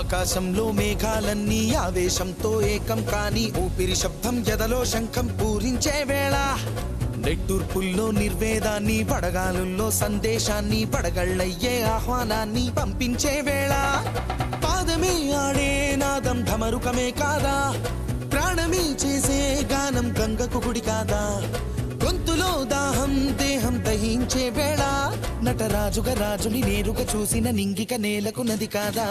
ఆకాశంలో మేఘాలన్నీ ఆవేశంతో ఏకం కాని ఊపిరి శబ్దం ఎదలో శంఖం పూరించే వేళ నెట్టూర్పుల్లో నిర్వేదాన్ని పడగాలుల్లో సందేశాన్ని పడగళ్ళయ్యే ఆహ్వానాన్ని పంపించే వేళ పాదమే ఆడే నాదం ఢమరుకమే కాదా ప్రాణమే చేసే గానం గంగకు గుడి కాదా గొంతులో దాహం దేహం దహించే వేళ నటరాజుగా రాజుని నేరుగా చూసిన నింగిక నేలకు నది కాదా